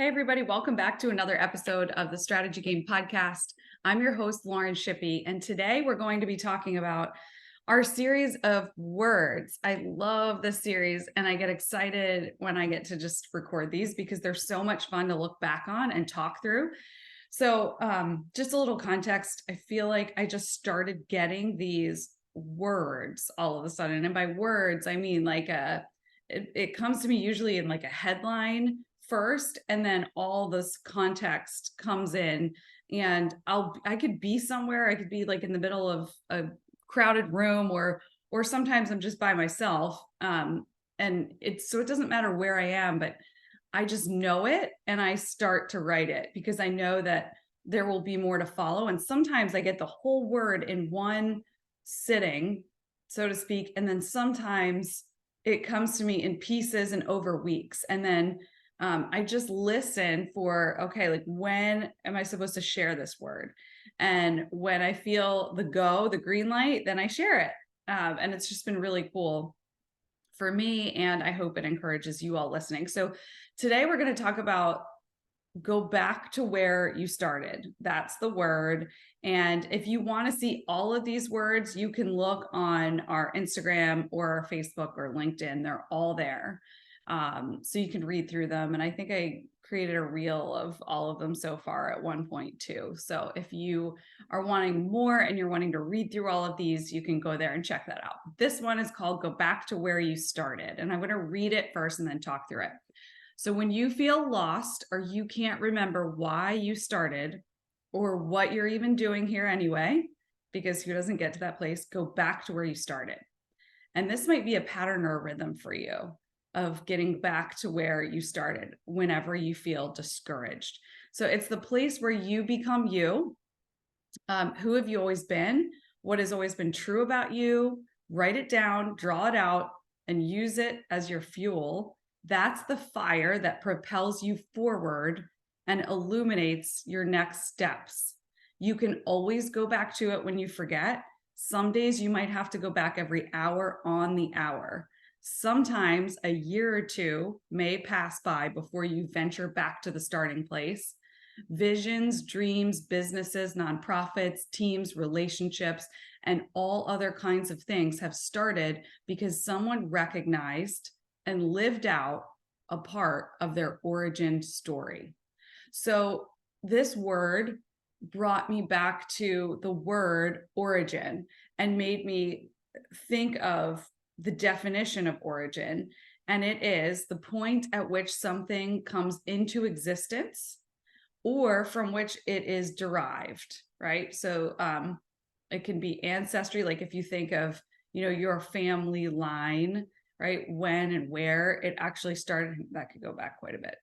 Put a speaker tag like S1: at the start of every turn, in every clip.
S1: Hey, everybody, welcome back to another episode of the Strategy Game Podcast. I'm your host, Lauren Shippey, and today we're going to be talking about our series of words. I love this series, and I get excited when I get to just record these because they're so much fun to look back on and talk through. So, just a little context, I feel like I just started getting these words all of a sudden. And by words, I mean it comes to me usually in like a headline first, and then all this context comes in, and I could be somewhere, I could be like in the middle of a crowded room, or sometimes I'm just by myself. And it doesn't matter where I am, but I just know it and I start to write it because I know that there will be more to follow. And sometimes I get the whole word in one sitting, so to speak. And then sometimes it comes to me in pieces and over weeks. And then I just listen for, okay, like when am I supposed to share this word? And when I feel the green light, then I share it. And it's just been really cool for me. And I hope it encourages you all listening. So today we're going to talk about go back to where you started. That's the word. And if you want to see all of these words, you can look on our Instagram or our Facebook or LinkedIn. They're all there. So you can read through them. And I think I created a reel of all of them so far at one point too. So if you are wanting more and you're wanting to read through all of these, you can go there and check that out. This one is called Go Back to Where You Started. And I'm going to read it first and then talk through it. So when you feel lost or you can't remember why you started or what you're even doing here anyway, because who doesn't get to that place, go back to where you started. And this might be a pattern or a rhythm for you of getting back to where you started whenever you feel discouraged. So it's the place where you become you. Who have you always been? What has always been true about you? Write it down, draw it out, and use it as your fuel. That's the fire that propels you forward and illuminates your next steps. You can always go back to it when you forget. Some days you might have to go back every hour on the hour. Sometimes a year or two may pass by before you venture back to the starting place. Visions, dreams, businesses, nonprofits, teams, relationships, and all other kinds of things have started because someone recognized and lived out a part of their origin story. So this word brought me back to the word origin and made me think of the definition of origin. And it is the point at which something comes into existence or from which it is derived, right? So it can be ancestry, like if you think of, your family line, right? When and where it actually started, that could go back quite a bit.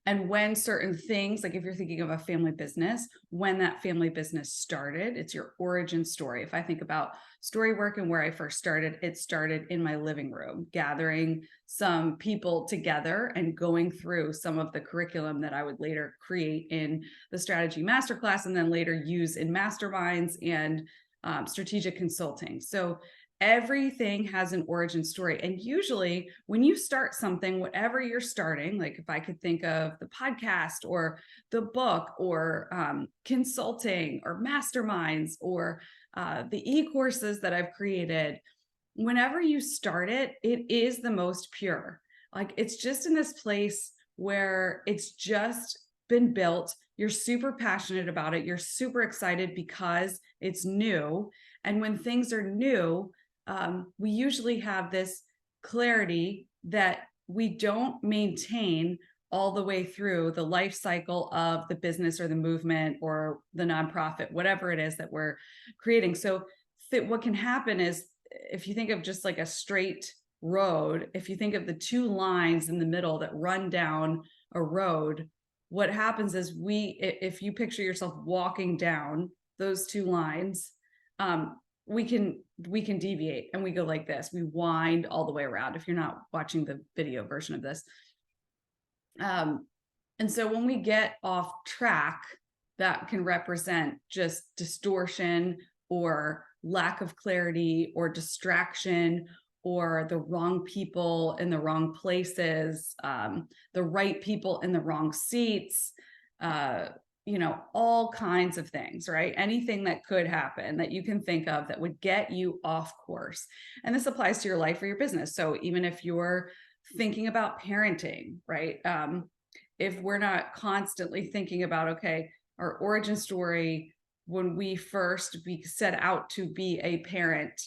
S1: And when certain things, like if you're thinking of a family business, when that family business started, it's your origin story. If I think about StoryWork and where I first started, it started in my living room, gathering some people together and going through some of the curriculum that I would later create in the strategy masterclass and then later use in masterminds and strategic consulting. So everything has an origin story. And usually when you start something, whatever you're starting, like if I could think of the podcast or the book or consulting or masterminds or the e-courses that I've created, whenever you start it, it is the most pure. Like it's just in this place where it's just been built. You're super passionate about it. You're super excited because it's new. And when things are new, we usually have this clarity that we don't maintain all the way through the life cycle of the business or the movement or the nonprofit, whatever it is that we're creating. So what can happen is if you think of just like a straight road, if you think of the two lines in the middle that run down a road, what happens is if you picture yourself walking down those two lines, we can deviate and we go like this. We wind all the way around if you're not watching the video version of this. And so when we get off track, that can represent just distortion or lack of clarity or distraction or the wrong people in the wrong places, the right people in the wrong seats, all kinds of things, right? Anything that could happen that you can think of that would get you off course. And this applies to your life or your business. So even if you're thinking about parenting, right? If we're not constantly thinking about, okay, our origin story, when we set out to be a parent,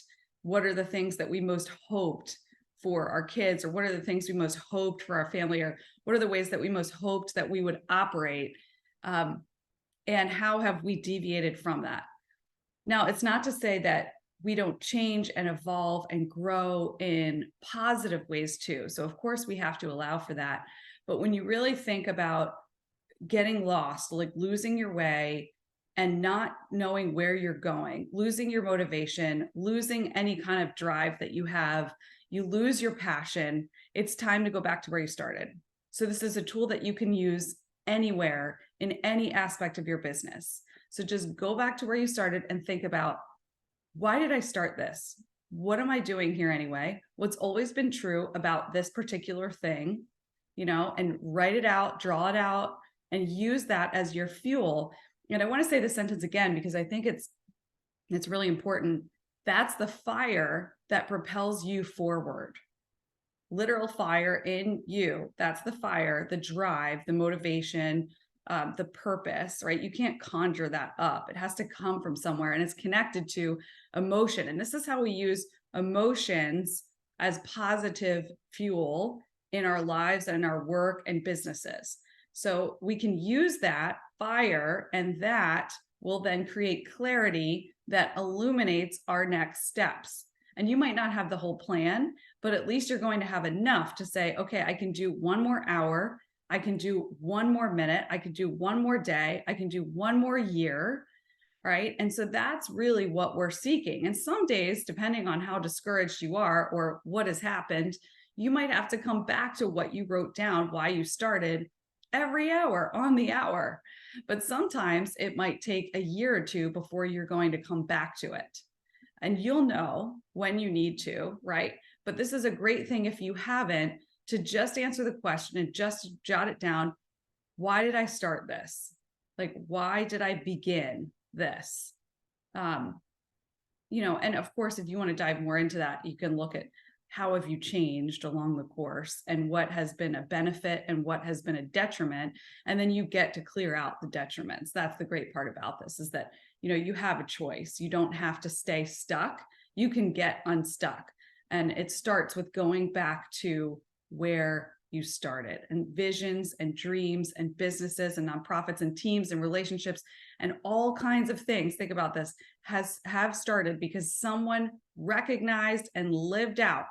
S1: what are the things that we most hoped for our kids, or what are the things we most hoped for our family, or what are the ways that we most hoped that we would operate, and how have we deviated from that? Now, it's not to say that we don't change and evolve and grow in positive ways too. So of course we have to allow for that. But when you really think about getting lost, like losing your way and not knowing where you're going, losing your motivation, losing any kind of drive that you have, you lose your passion, it's time to go back to where you started. So this is a tool that you can use anywhere in any aspect of your business. So just go back to where you started and think about, why did I start this? What am I doing here anyway? What's always been true about this particular thing, and write it out, draw it out, and use that as your fuel. And I want to say this sentence again, because I think it's really important. That's the fire that propels you forward. Literal fire in you. That's the fire, the drive, the motivation, the purpose, right? You can't conjure that up. It has to come from somewhere, and it's connected to emotion. And this is how we use emotions as positive fuel in our lives and our work and businesses. So we can use that fire, and that will then create clarity that illuminates our next steps. And you might not have the whole plan, but at least you're going to have enough to say, okay, I can do one more hour. I can do one more minute. I can do one more day. I can do one more year, right? And so that's really what we're seeking. And some days, depending on how discouraged you are or what has happened, you might have to come back to what you wrote down, why you started, every hour on the hour. But sometimes it might take a year or two before you're going to come back to it. And you'll know when you need to, right? But this is a great thing, if you haven't, to just answer the question and just jot it down. Why did I start this? Like, why did I begin this? And of course, if you want to dive more into that, you can look at how have you changed along the course and what has been a benefit and what has been a detriment. And then you get to clear out the detriments. That's the great part about this, is that, you have a choice. You don't have to stay stuck. You can get unstuck. And it starts with going back to where you started, and visions and dreams and businesses and nonprofits and teams and relationships and all kinds of things. Think about this, have started because someone recognized and lived out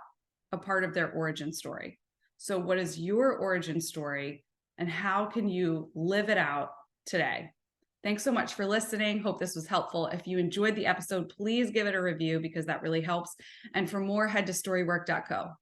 S1: a part of their origin story. So what is your origin story, and how can you live it out today? Thanks so much for listening. Hope this was helpful. If you enjoyed the episode, please give it a review because that really helps. And for more, head to storywork.co.